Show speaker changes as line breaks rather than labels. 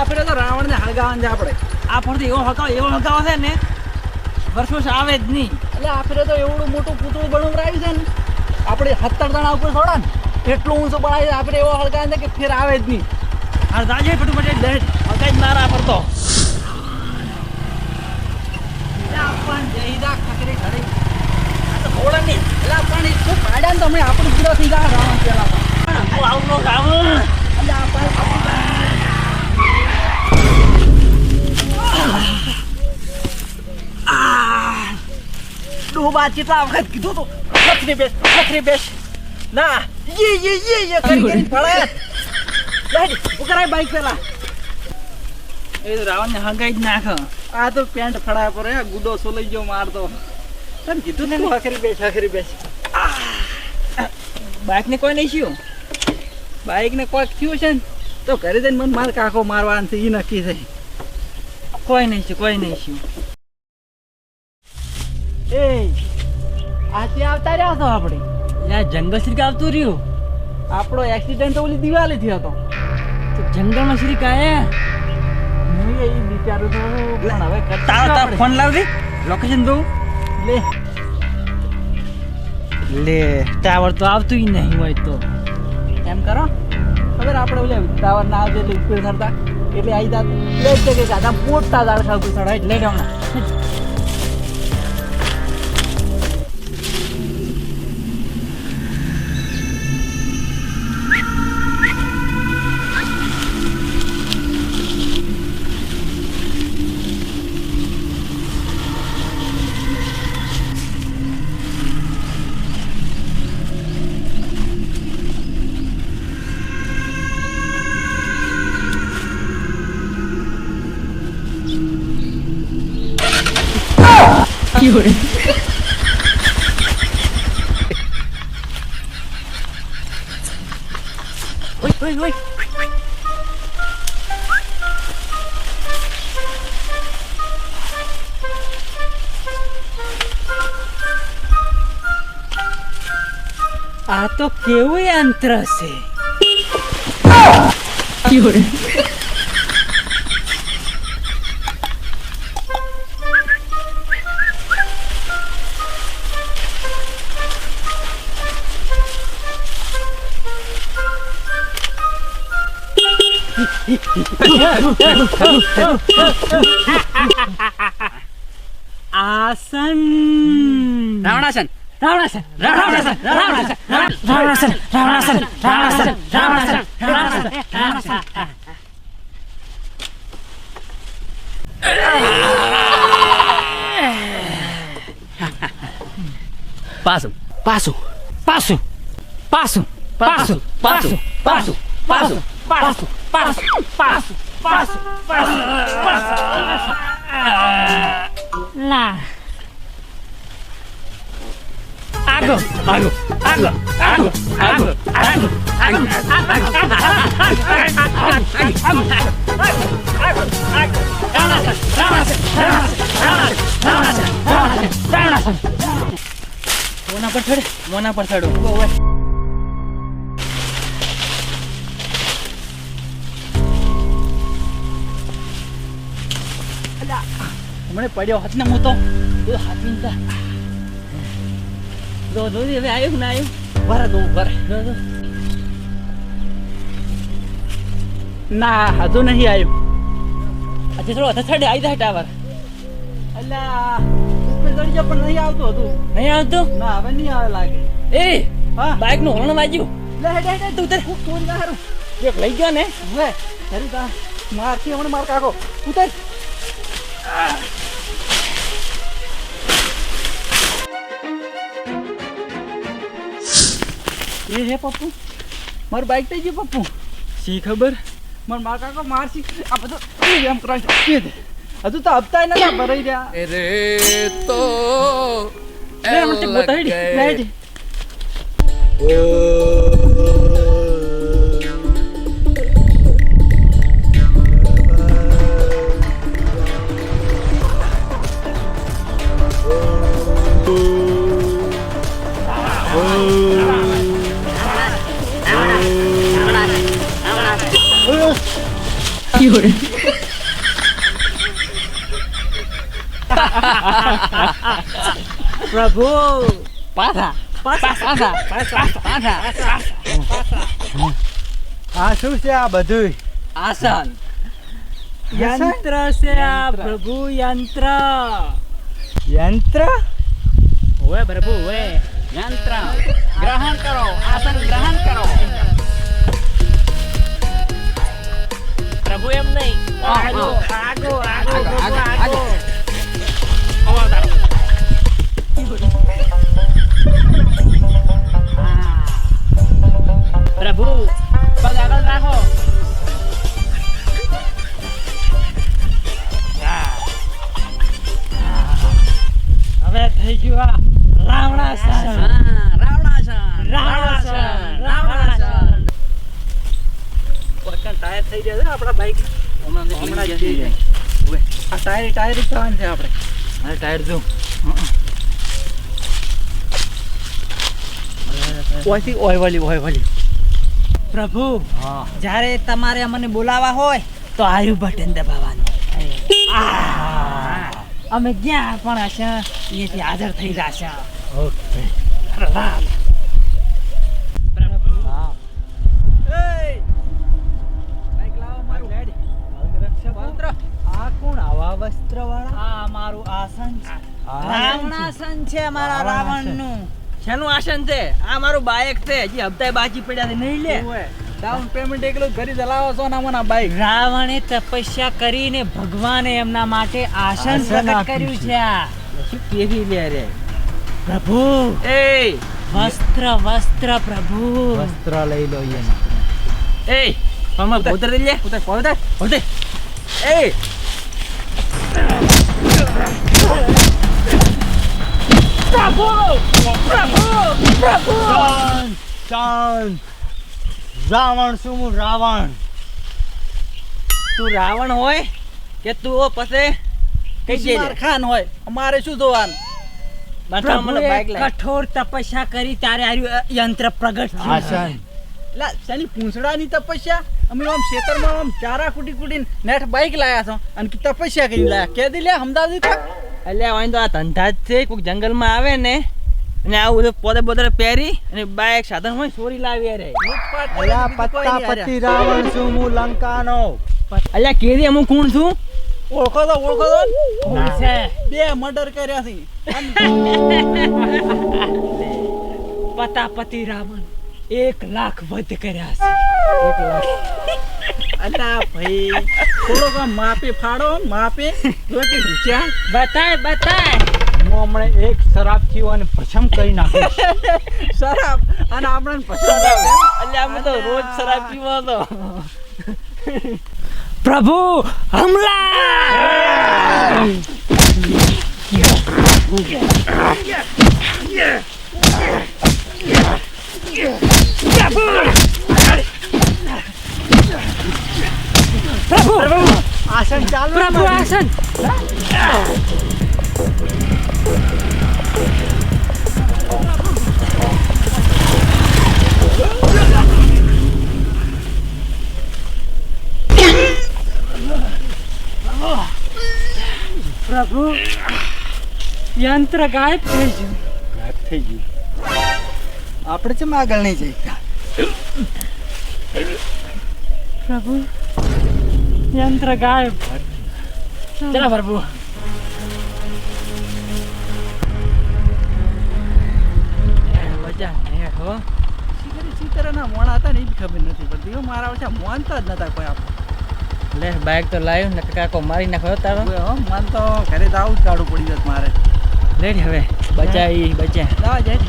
આપણે તો રાવણને હળગાવવાનું છે આપણે.
આ ફરતી એવો હળગાવ છે ને વર્ષ આવે જ નહીં.
એટલે આપણે તો એવડું મોટું પૂતળું બનાવરાયું છે ને આપણે 17 જણા ઉપર થોડા ને એટલું ઊંચું બનાવી આપણે એવો હળગાવ કે ફેર આવે જ નહીં.
આ રાજે ફટુફટ હળગાઈ જ મારા ફરતો.
થોડા નહીં એટલે પણ શું કાઢ્યા ને તમે આપણું પૂરો થઈ જાય રાવણ પેલા ડૂબા કેટલા વખત કીધું તું નખરી બેસ ના યે કરી પડે લેડ ઉકરાય બાઈક પેલા
એ તો રાવણને હળગાઈ જ નાખ.
આ તો પેન્ટ ફળાય પર ગુડો સોલઈ ગયો મારતો તને કીધું ને હખરી બેસ
બાઇકને કોઈ નહીં થયું.
બાઈકને કોઈક થયું છે ને તો ઘરે જઈને મને માર કાકો મારવાનું છે એ નક્કી છે.
કોઈ નહીં થયું.
એ આજે આવતા રહ્યા છો આપણે
યાર જંગલ શ્રી આવતું રહ્યું.
આપણો એક્સિડન્ટ તો ઓલી દિવાળી થયો હતો.
તો જંગલમાં શ્રી કાયા
હું એ વિચારું છું પણ હવે
તારો ફોન લાવ દે લોકેશન દઉં લે ટાવર તો આવતું નહીં હોય તો
એમ કરો ખબર આપણે ઓલે ટાવર ના આવજે એટલે ઉપર ચડતા એટલે આવી જાત એટલે જ કે ગાધા મોટા ઝાડ ઉપર ચડાય એટલે જ હમણાં Oi.
આ તો કેવું યંત્ર છે. આસન
રાવણાસન
ના આગો મોના પર ચડો
હમણે પડ્યો હાથ ને હું તો
હાથ મીંતા દો હવે આવ્યું ના
ભરે ના હજુ નહીં આવ્યું.
આજે થોડો અથડે આવી જાય ટાવર.
અલ્યા ઉપર ચડી ગયો પણ નહીં આવતું હતું.
નહીં આવતો
ના હવે નહીં આવે લાગે.
એ
હા
બાઇક નું હોર્ન વાગ્યું.
લે હેડ તું ઉતર તું ના હારું
એક લઈ ગયો ને
હવે હરી તા મારથી હમણે માર કાકો ઉતર. એ હે પપ્પુ મારું બાઈક થઈ ગયું પપ્પુ.
શી ખબર
મને માર કાકો મારસી આ બધું એમ કરાય છે હજુ તો હપ્તા નથી ભરાઈ રહ્યા.
રે તો
પ્રભુ
પાછા
આ શું છે આ બધું?
આસન
યંત્ર છે આ પ્રભુ, યંત્ર.
યંત્ર?
ઓય પ્રભુ ઓય યંત્ર ગ્રહણ કરો, આસન ગ્રહણ કરો. પ્રભુ એમ નહીં, આગો આગો આગો પ્રભુ આગો. પ્રભુ પગ આગળ રાખો. હવે થઈ ગયું આ રાવણાસન. રાવણાસન. પગના ટાયર થઈ ગયા છે આપણા બાઈક. હમણાં જ જઈ જાય. આ ટાયર જ થવાનું છે આપણે.
આ ટાયર જો
ઓયથી ઓયવાલી
પ્રભુ
હા
જ્યારે તમારે અમને બોલાવા હોય તો આયુ બટન દબાવવાનું. અમે જ્યાં પણ હશે અહીંયાથી હાજર થઈ જશે.
ઓકે હા આ કોણ આવા વસ્ત્ર વાળા?
આ અમારું આસન છે.
આ
રાવણાસન છે અમારા
રાવણાસન.
રાવણનું.
શેનું આસન છે? આ મારું બાઇક છે, હજી હપ્તા બાકી પડ્યા છે, નહીં લે. ડાઉન પેમેન્ટ એકલું ઘરે ચલાવો છો ને મને બાઇક.
રાવણે તપસ્યા કરીને ભગવાને એમના માટે આસન
આસન
પ્રગટ
આપ્યું
કર્યું
છે.
છે. આ
શું કેવી લે રે?
પ્રભુ
એ
વસ્ત્ર પ્રભુ.
વસ્ત્ર લઈ લો એને.
એ પમા પોતર દે લે, પોતર એ
ચાંદ રાવણ શું હું રાવણ?
તું રાવણ હોય કે તું પછી કઈ
કુમાર
ખાન હોય, અમારે શું જોવાનું? બાટા મને
પ્રભુએ
બાઇક લાય.
કઠોર તપસ્યા કરી ત્યારે આ યંત્ર પ્રગટ થયું.
આસન
લા શાની પૂંછડાની તપસ્યા? અમે આમ ખેતરમાં આમ ચારા કુટીને નેટ બાઇક લાયા છો અને તપસ્યા કરી લાયા. કે દી લે હમદાદી તો અલ્યા વાંધો આ ધંધા જ છે. કોઈક જંગલમાં આવે ને અને આવું બધું પોતે પહેરી અને બાઇક સાધન હોય ચોરી લાવી રે.
અલા પત્તાપતિ રાવણ શું હું લંકાનો?
અલ્યા કેદી અમુક કોણ છું? ઓળખો તો
કોણ છે?
બે મર્ડર કર્યા છે.
પતાપતિ રાવણ 1 લાખ વધ કર્યા છે.
1 લાખ. અલ્યા ભાઈ થોડોક આમ માપે ફાડો, માપે જો કે ઘૂચ્યા.
બતાય
હું હમણાં એક શરાબ થયો અને ભસમ કરી નાખીશ.
શરાબ અને આપણને પસંદ આવે. અલ્યા અમે તો રોજ શરાબ પીવો હતો.
પ્રભુ હમલા.
આસન ચાલુ
પ્રભુ આસન. પ્રભુ યંત્ર ગાયબ થઈ ગયું.
ગાયબ થઈ ગયું. આપણે ચમ આગળ નહીં જઈ?
પ્રભુ યંત્ર ગાયબ. ચલો પ્રભુ.
મજા ને હો. ચિતરના મોણા હતા ને એ ખબર નથી પડતી. હો મારા ઓછા મોનતા જ નતા કોઈ આપણે. લે બાઇક તો લાવ્યો ને કાકો મારી નાખ્યો તારો. મન તો ઘરે તો આવું જ કાઢવું પડી જત મારે. લે હવે બચા.
દાવા જાય.